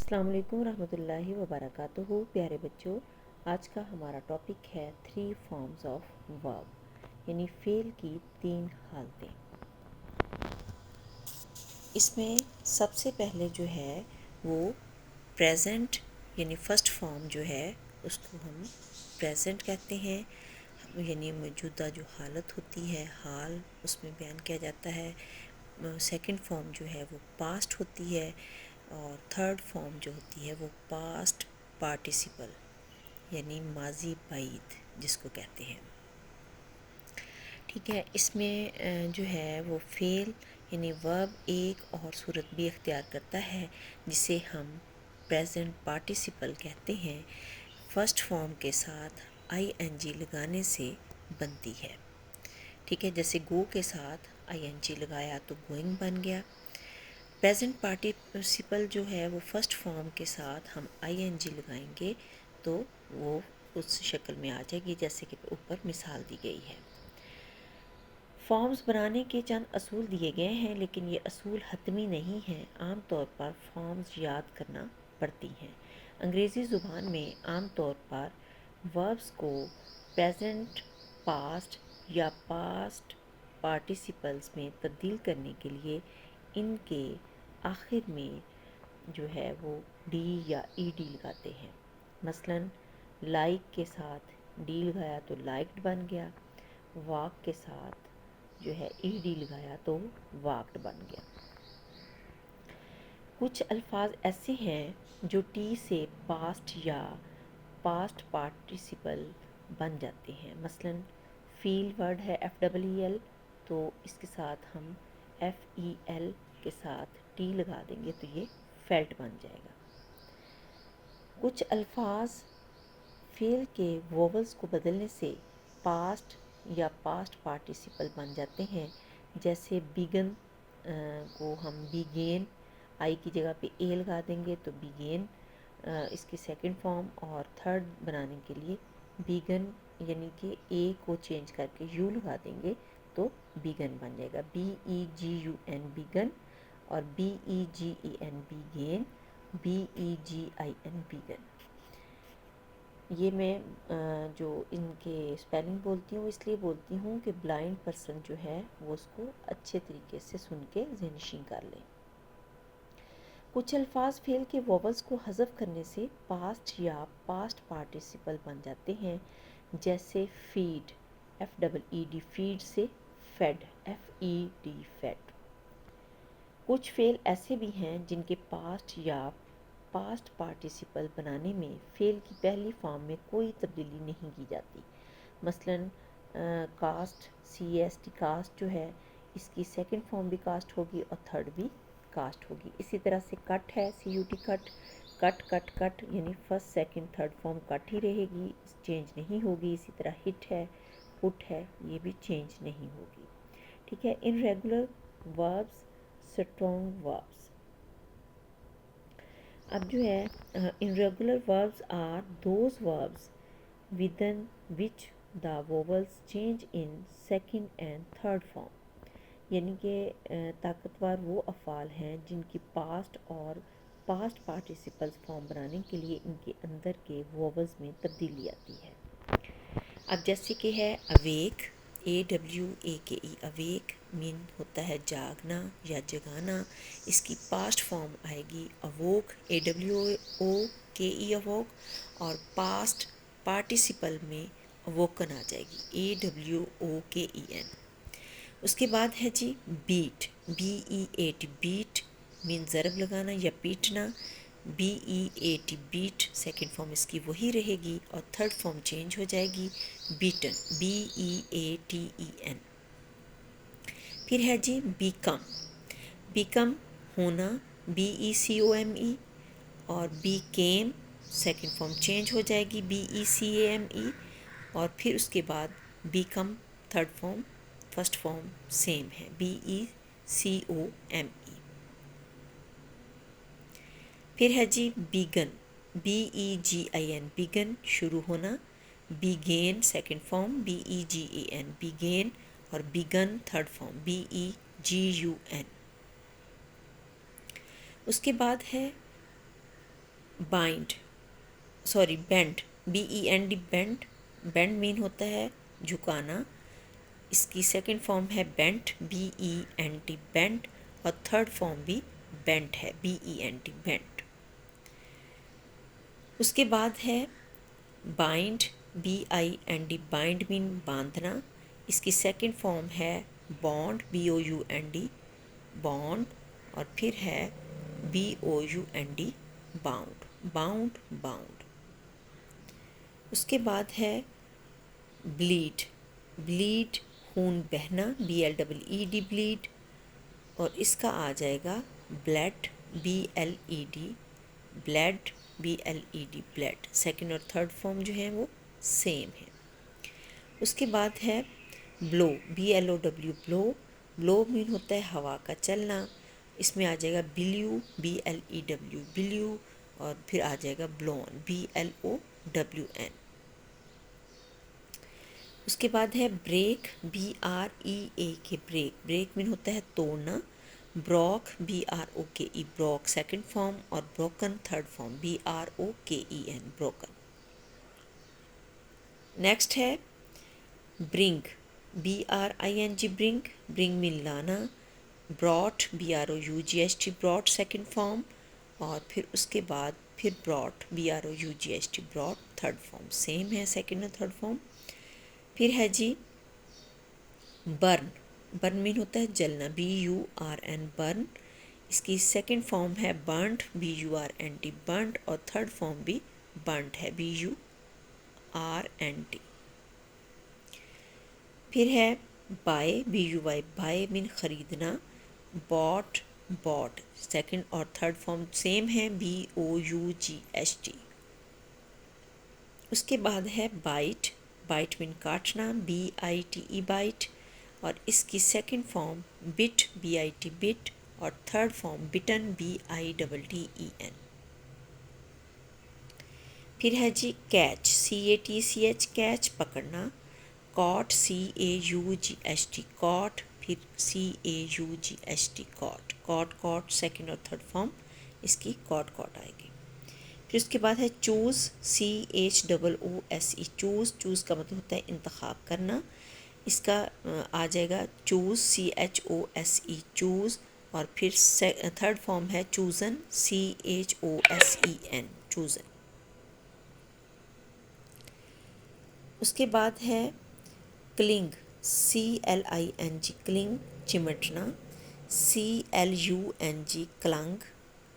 अस्सलाम वालेकुम रहमतुल्लाहि व बरकातुहू। प्यारे बच्चों, आज का हमारा टॉपिक है 3 फॉर्म्स ऑफ वर्ब यानी फ़ेल की 3 हालतें। इसमें सबसे पहले जो है वो प्रेजेंट यानी फ़र्स्ट फॉर्म जो है उसको हम प्रेजेंट कहते हैं, यानी मौजूदा जो हालत होती है, हाल उसमें बयान किया जाता है। सेकंड फॉर्म जो है वो पास्ट होती है और थर्ड फॉर्म जो होती है वो पास्ट पार्टिसिपल यानी माजी बाइद जिसको कहते हैं। ठीक है, इसमें जो है वो फेल यानी वर्ब एक और सूरत भी इख्तियार करता है जिसे हम प्रेजेंट पार्टिसिपल कहते हैं। फर्स्ट फॉर्म के साथ आईएनजी लगाने से बनती है। ठीक है, जैसे गो के साथ आईएनजी लगाया तो गोइंग बन गया। प्रेजेंट पार्टिसिपल जो है वो फर्स्ट फॉर्म के साथ हम आईएनजी लगाएंगे तो वो उस शक्ल में आ जाएगी जैसे कि ऊपर मिसाल दी गई है। फॉर्म्स बनाने के चंद असूल दिए गए हैं, लेकिन ये असूल हतमी नहीं हैं। आम तौर पर फॉर्म्स याद करना पड़ती हैं। अंग्रेज़ी ज़ुबान में आम तौर पर वर्ब्स को प्रेजेंट, पास्ट या पास्ट पार्टिसिपल्स में तब्दील करने के लिए इनके आखिर में जो है वो डी या ईडी लगाते हैं। मसलन लाइक के साथ डी लगाया तो लाइक्ड बन गया, वाक के साथ जो है ईडी लगाया तो वाक्ड बन गया। कुछ अल्फाज ऐसे हैं जो टी से पास्ट या पास्ट पार्टिसिपल बन जाते हैं। मसलन फील वर्ड है FEEL, तो इसके साथ हम FEL के साथ टी लगा देंगे तो ये फेल्ट बन जाएगा। कुछ अल्फाज फेल के वोवल्स को बदलने से पास्ट या पास्ट पार्टिसिपल बन जाते हैं। जैसे बिगन को हम बिगेन, आई की जगह पे ए लगा देंगे तो बिगेन इसकी सेकंड फॉर्म, और थर्ड बनाने के लिए बिगन यानी कि ए को चेंज करके यू लगा देंगे तो बिगन बन जाएगा। BEGUN बिगन और BEGEN बिगेन, BEGIN बिगन। ये मैं जो इनके स्पेलिंग बोलती हूँ इसलिए बोलती हूँ कि ब्लाइंड पर्सन जो है वो उसको अच्छे तरीके से सुन के ज़हनशीन कर ले। कुछ अल्फाज फेल के वोवल्स को हज़फ करने से पास्ट या पास्ट पार्टिसिपल बन जाते हैं। जैसे फीड, FEED फीड से फेड, FED फेड। कुछ फेल ऐसे भी हैं जिनके पास्ट या पास्ट पार्टिसिपल बनाने में फेल की पहली फॉर्म में कोई तब्दीली नहीं की जाती। मसलन कास्ट, CAST कास्ट जो है इसकी सेकंड फॉर्म भी कास्ट होगी और थर्ड भी कास्ट होगी। इसी तरह से कट है, CUT cut, cut cut cut यानी first second third form cut ही रहेगी, चेंज नहीं होगी। इसी तरह हिट है, पुट है, ये भी चेंज नहीं होगी। ठीक है, इनरेगुलर वर्ब्स, स्ट्रॉन्ग वर्ब्स। अब जो है irregular verbs are those verbs within which the vowels change in second and third form, यानी कि ताकतवर वो अफ़ाल हैं जिनकी पास्ट और पास्ट पार्टिसिपल्स फॉर्म बनाने के लिए इनके अंदर के वोवल्स में तब्दीली आती है। अब जैसे कि है अवेक, AWAKE अवेक मीन होता है जागना या जगाना। इसकी पास्ट फॉर्म आएगी अवोक, AWOKE अवोक, और पास्ट पार्टिसिपल में अवोकन आ जाएगी, AWOKEN। उसके बाद है जी बीट, BEAT बीट मीन ज़रब लगाना या पीटना, BEAT बीट सेकंड फॉर्म इसकी वही रहेगी और थर्ड फॉर्म चेंज हो जाएगी बीटन, BEATEN। फिर है जी बीकम, बीकम होना, BECOME, और बीकेम सेकंड फॉर्म चेंज हो जाएगी BECAME, और फिर उसके बाद become third form, first form same है BECOME। फिर है जी बिगन, BEGIN बिगन शुरू होना, began second form BEGEN began, और बिगन थर्ड फॉर्म BEGUN। उसके बाद है bind, sorry bend, BEND bend, bend mean होता है झुकाना, इसकी सेकंड फॉर्म है बेंट, BENT बेंट, और थर्ड फॉर्म भी बेंट है, BENT बेंट। उसके बाद है बाइंड, BIND बाइंड मीन बांधना, इसकी सेकंड फॉर्म है बॉन्ड, BOUND बॉन्ड, और फिर है BOUND बाउंड, बाउंड बाउंड। उसके बाद है ब्लीड, ब्लीड खून बहना, BLEED ब्लीड, और इसका आ जाएगा blood, BLED blood, BLED blood. Second और थर्ड फॉर्म जो है वो सेम है। उसके बाद है blow, BLOW blow, blow mean होता है हवा का चलना, इसमें आ जाएगा बिल्यू, BLEW बिल्यू, और फिर आ जाएगा ब्लोन, BLOWN। उसके बाद है break, BREAK break, break mean होता है तोड़ना, broke, BROKE broke second form, और broken third form, BROKEN broken. Next है bring, BRING bring, bring mean लाना, brought, BROUGHT brought second form, और फिर उसके बाद फिर brought, BROUGHT brought third form, same है सेकंड और थर्ड फॉर्म। फिर है जी बर्न, बर्न मीन होता है जलना, BURN बर्न, इसकी सेकंड फॉर्म है बर्न्ड, BURNT बर्न्ड, और थर्ड फॉर्म भी बर्न्ड है, BURNT। फिर है बाय, BUY बाय मीन खरीदना, बॉट, बॉट सेकंड और थर्ड फॉर्म सेम है, BOUGHT। उसके बाद है बाइट, बाइट मीन काटना, BITE बाइट, और इसकी second form bit, BIT bit, और थर्ड फॉर्म बिटन, BITTEN। फिर है जी कैच, CATCH कैच पकड़ना, कॉट, CAUGHT कॉट, फिर CAUGHT cot, cot cot second और थर्ड फॉर्म इसकी कॉट कॉट आएगी। फिर उसके बाद है चूज़, CHOOSE चूज़, चूज़ का मतलब होता है इंतखाब करना, इसका आ जाएगा चूज़, CHOSE चूज़, और फिर थर्ड फॉर्म है चूज़न, CHOSEN चूज़न। उसके बाद है क्लिंग, CLING क्लिंग चिमटना, CLUNG clung,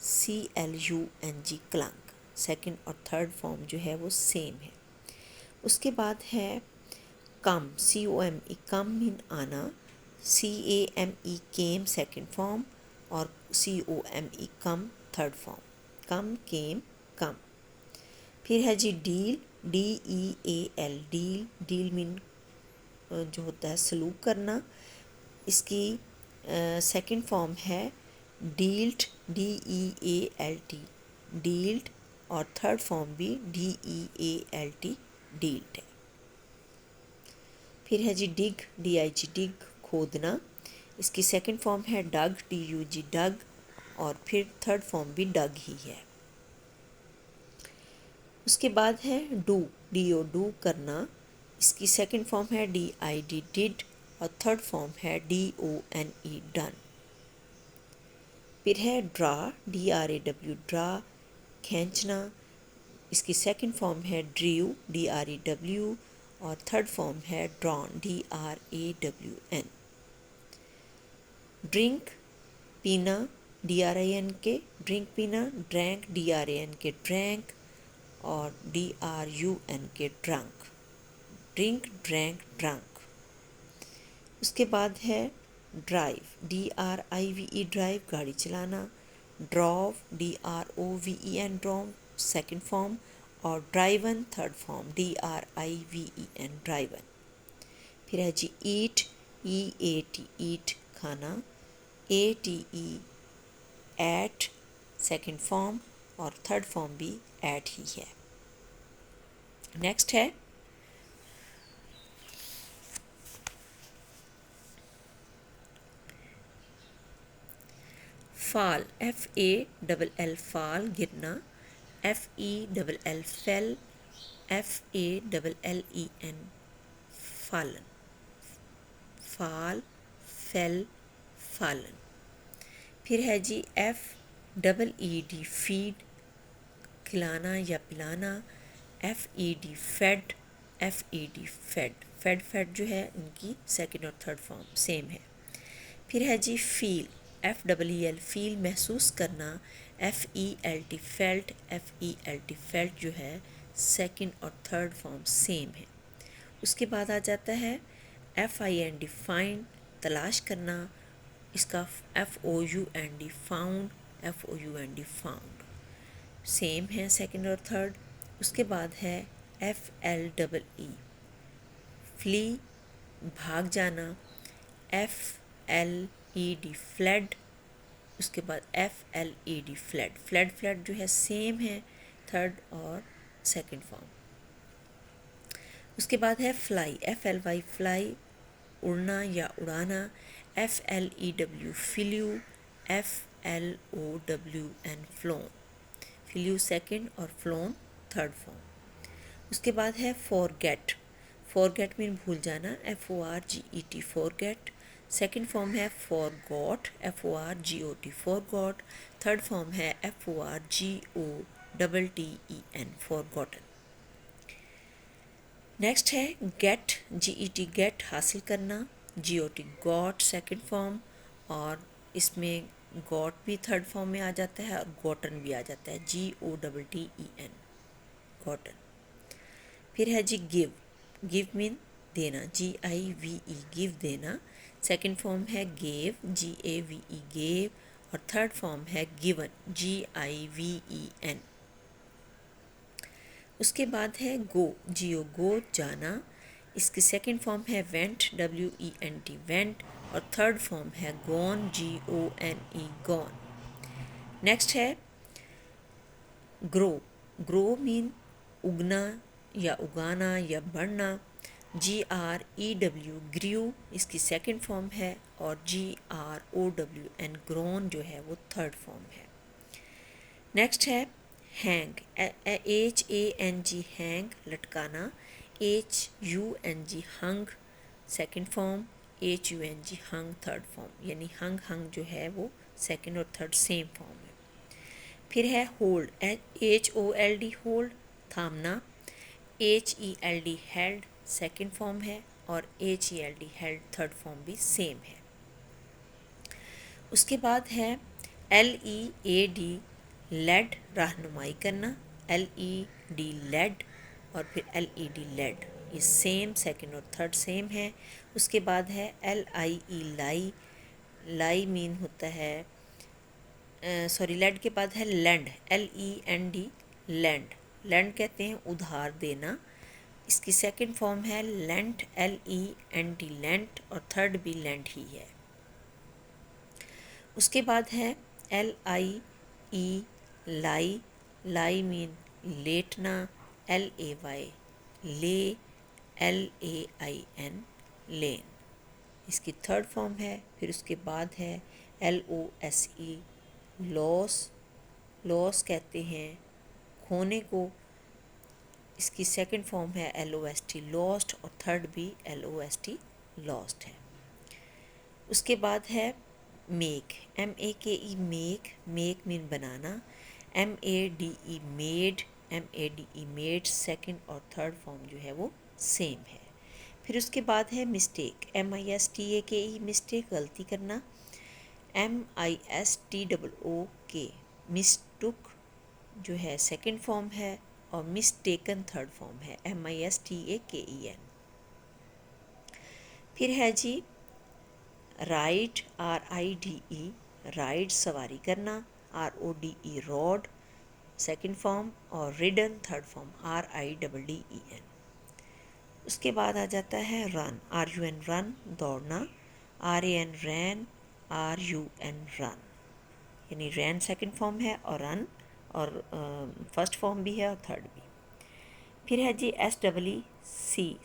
CLUNG clung second और थर्ड फॉर्म जो है वो सेम है। उसके बाद है कम, COME कम मीन आना, CAME केम सेकंड फॉर्म, और COME come third form, come came come. फिर है जी deal, DEAL deal, deal mean जो होता है सलूक करना, इसकी सेकंड फॉर्म है डील्ड, DEALT डील्ड, और थर्ड फॉर्म भी DEALT डील्ड है। फिर है जी डिग, DIG डिग खोदना, इसकी सेकंड फॉर्म है डग, DUG डग, और फिर थर्ड फॉर्म भी डग ही है। उसके बाद है डू, DO डू करना, इसकी सेकंड फॉर्म है DID डिड, और थर्ड फॉर्म है DONE डन। फिर है ड्रा, DRAW ड्रा खींचना, इसकी सेकंड फॉर्म है ड्रीव, DREW, और थर्ड फॉर्म है ड्रॉन, DRAWN। ड्रिंक पीना, DRINK ड्रिंक पीना, ड्रैंक, DRANK ड्रैंक, और DRUNK drunk, drink drank drunk. उसके बाद है ड्राइव, DRIVE ड्राइव गाड़ी चलाना, drove, DROVEN drove second form, और driven third form, DRIVEN driven. फिर है जी ईट, EAT ईट खाना, ATE एट सेकंड फॉर्म, और थर्ड फॉर्म भी एट ही है। नेक्स्ट है फाल, FALL फाल गिरना, FELL fail, FALLEN fallen, fall, fell, fallen. फिर है जी FEED फीड, खिलाना या पिलाना, FED fed, FED fed, fed जो है इनकी सेकंड और थर्ड फॉर्म सेम है। फिर है जी फील, FEEL फील महसूस करना, FELT फेल्ट, FELT फेल्ट जो है सेकंड और थर्ड फॉर्म सेम है। उसके बाद आ जाता है FIND फाइंड तलाश करना, इसका FOUND found, FOUND found same है सेकंड और थर्ड। उसके बाद है FLEE फ्ली भाग जाना, FLED फ्लड, उसके बाद FLED फ्लड, फ्लड जो है सेम है थर्ड और सेकंड फॉर्म। उसके बाद है फ्लाई, FLY फ्लाई उड़ना या उड़ाना, FLEW flu, FLOWN phloem, flu second और फ्लोन थर्ड फॉर्म। उसके बाद है फॉरगेट, फॉरगेट मीन भूल जाना, FORGET फॉरगेट, सेकंड फॉर्म है forgot, FORGOT forgot, third form है FORGOTTEN फॉरगॉटन। नेक्स्ट है गेट, GET गेट हासिल करना, GOT गॉट सेकंड फॉर्म, और इसमें गॉट भी थर्ड फॉर्म में आ जाता है और गॉटन भी आ जाता है, GOTTEN गॉटन। फिर है जी गिव, गिव मीन देना, GIVE गिव देना, सेकंड फॉर्म है गेव, GAVE गेव, और थर्ड फॉर्म है गिवन, GIVEN। उसके बाद है गो, गो जाना, इसकी सेकंड फॉर्म है वेंट, WENT वेंट, और थर्ड फॉर्म है गॉन, GONE गॉन। नेक्स्ट है ग्रो, ग्रो मीन उगना या उगाना या बढ़ना, GREW ग्रीव इसकी सेकंड फॉर्म है, और GROWN ग्रोन जो है वो थर्ड फॉर्म है। नेक्स्ट है हैंग, HANG हैंग लटकाना, HUNG हंग सेकंड फॉर्म, HUNG हंग थर्ड फॉर्म, यानी हंग जो है वो सेकंड और थर्ड सेम फॉर्म है। फिर है होल्ड, HOLD होल्ड थामना, HELD हेल्ड सेकंड फॉर्म है, और HELD हेल्ड थर्ड फॉर्म भी सेम है। उसके बाद है LEAD लेड रहनुमाई करना, LED लेड, और फिर LED लेड, ये सेम सेकंड और थर्ड सेम है। उसके बाद है LIE लाई, लाई मीन होता है लेड के बाद है लैंड, LEND लैंड, लैंड कहते हैं उधार देना, इसकी सेकंड फॉर्म है लेंट, LENT लेंट, और थर्ड भी लेंट ही है। उसके बाद है LIE लाई, लाई मीन लेटना, LAY ले, LAIN लेन, इसकी थर्ड फॉर्म है। फिर उसके बाद है LOSE लॉस, लॉस कहते हैं खोने को, इसकी सेकंड फॉर्म है LOST लॉस्ट, और थर्ड भी LOST लॉस्ट है। उसके बाद है make, MAKE make, make mean बनाना, MADE made, MADE made second और थर्ड फॉर्म जो है वो सेम है। फिर उसके बाद है मिस्टेक, MISTAKE मिस्टेक गलती करना, MISTOOK मिस्टुक जो है सेकंड फॉर्म है, और मिस्टेकन थर्ड फॉर्म है, MISTAKEN। फिर है जी राइड, RIDE राइड सवारी करना, RODE रोड सेकंड फॉर्म, और रिडन थर्ड फॉर्म, RIDDEN। उसके बाद आ जाता है रन, RUN रन दौड़ना, RAN रैन, RUN रन, यानी रैन सेकंड फॉर्म है और रन और फर्स्ट फॉर्म भी है और थर्ड भी। फिर है जी SEE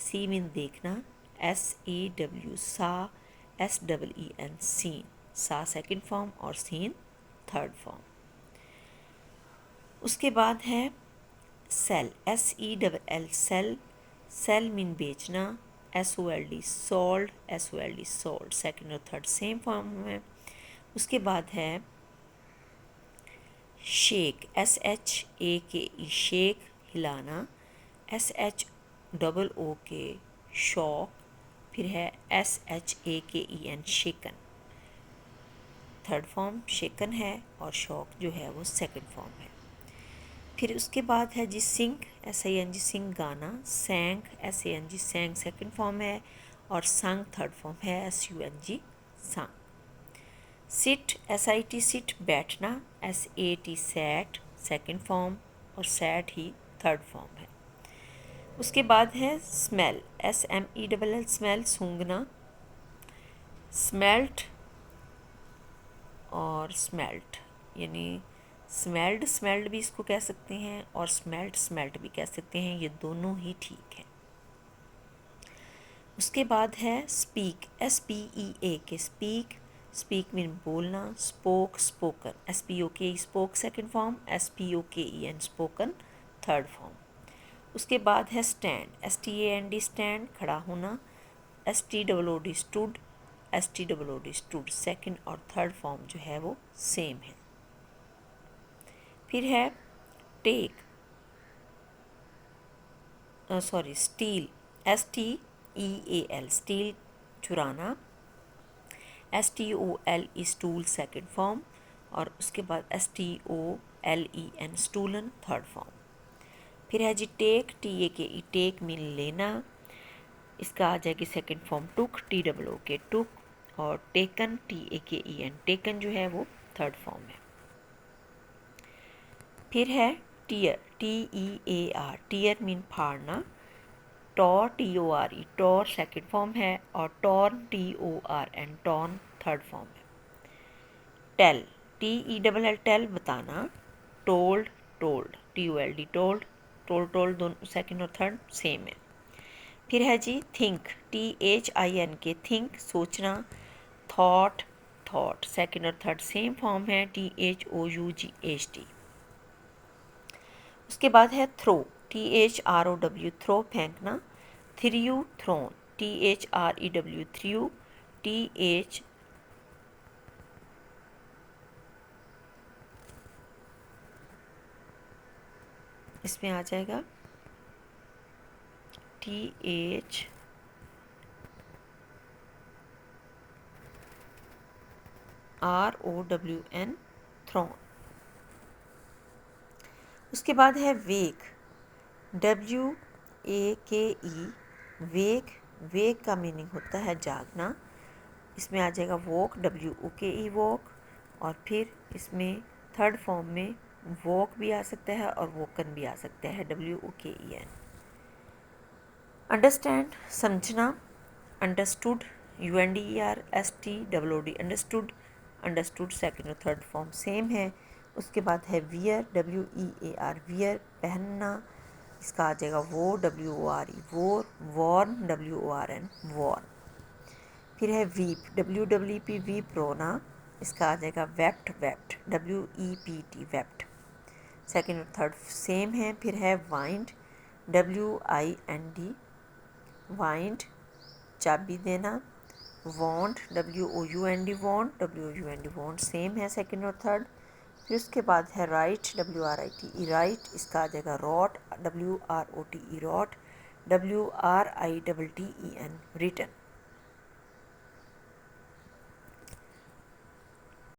सी मीन देखना, SEW saw, SEEN seen, saw second form और सीन थर्ड फॉर्म। उसके बाद है sell, SELL sell, sell mean बेचना, SOLD sold, SOLD sold, second और थर्ड सेम फॉर्म में। उसके बाद है शेक, SHAKE शेक हिलाना, SHOOK शॉक, फिर है SHAKEN shaken, third form shaken है और शॉक जो है वो सेकंड फॉर्म है। फिर उसके बाद है जी सिंग, SING सिंग गाना, सैंग, SANG सैंग सेकंड फॉर्म है और संग थर्ड फॉर्म है, SUNG संग। सिट, SIT सिट बैठना, SAT सैट सेकंड फॉर्म और सैट ही थर्ड फॉर्म है। उसके बाद है स्मेल, SMELL स्मेल सूंघना, स्मेल्ट और स्मेल्ट, यानी स्मेल्ड स्मेल्ड भी इसको कह सकते हैं और स्मेल्ट स्मेल्ट भी कह सकते हैं, ये दोनों ही ठीक हैं। उसके बाद है speak, SPEAK speak, speak mean बोलना, spoke spoken, SPOKE spoke second form, SPOKEN spoken third form. उसके बाद है स्टैंड, STAND स्टैंड खड़ा होना, STOOD stood, STOOD stood second और थर्ड फॉर्म जो है वो सेम है। फिर है टेक, स्टील, STEAL स्टील चुराना, STOLE स्टूल सेकंड फॉर्म और उसके बाद STOLEN स्टूलन थर्ड फॉर्म। फिर है जी टेक, TAKE टेक मीन लेना, इसका आ जाएगी सेकंड फॉर्म टुक, TOOK टुक और टेकन, TAKEN टेकन जो है वो थर्ड फॉर्म है। फिर है टीयर, TEAR टीयर मीन फाड़ना, tore, TORE tore second form है और torn, TORN torn third form है। टेल, TELL टेल बताना, told told, TOLD told, told दोनों सेकंड और थर्ड सेम है। फिर है जी थिंक, THINK थिंक सोचना, थॉट थॉट सेकंड और थर्ड सेम फॉर्म है, THOUGHT। उसके बाद है थ्रो, THROW थ्रो फेंकना, threw thrown, THREW threw, TH इसमें आ जाएगा THROWN थ्रोन। उसके बाद है वेक, WAKE वेक, वेक का मीनिंग होता है जागना, इसमें आ जाएगा वॉक, WOKE वॉक और फिर इसमें थर्ड फॉर्म में वॉक भी आ सकता है और वोकन भी आ सकता है, WOKEN। अंडरस्टैंड समझना, understood, UNDERSTOOD understood, understood second और थर्ड फॉर्म सेम है। उसके बाद है वियर, WEAR वियर पहनना, इसका आ जाएगा वो, WORE वोर, वॉर्न, WORN वॉर्न। फिर है वीप, WEEP वीप रोना, इसका आ जाएगा wept wept, WEPT wept second और थर्ड सेम है। फिर है वाइंड, WIND वाइंड चाबी देना, want, WOUND want, WOUND want same है सेकेंड और थर्ड। फिर उसके बाद है राइट, WRITE राइट, इसका आ जाएगा wrote, WROTE wrote, WRITTEN written.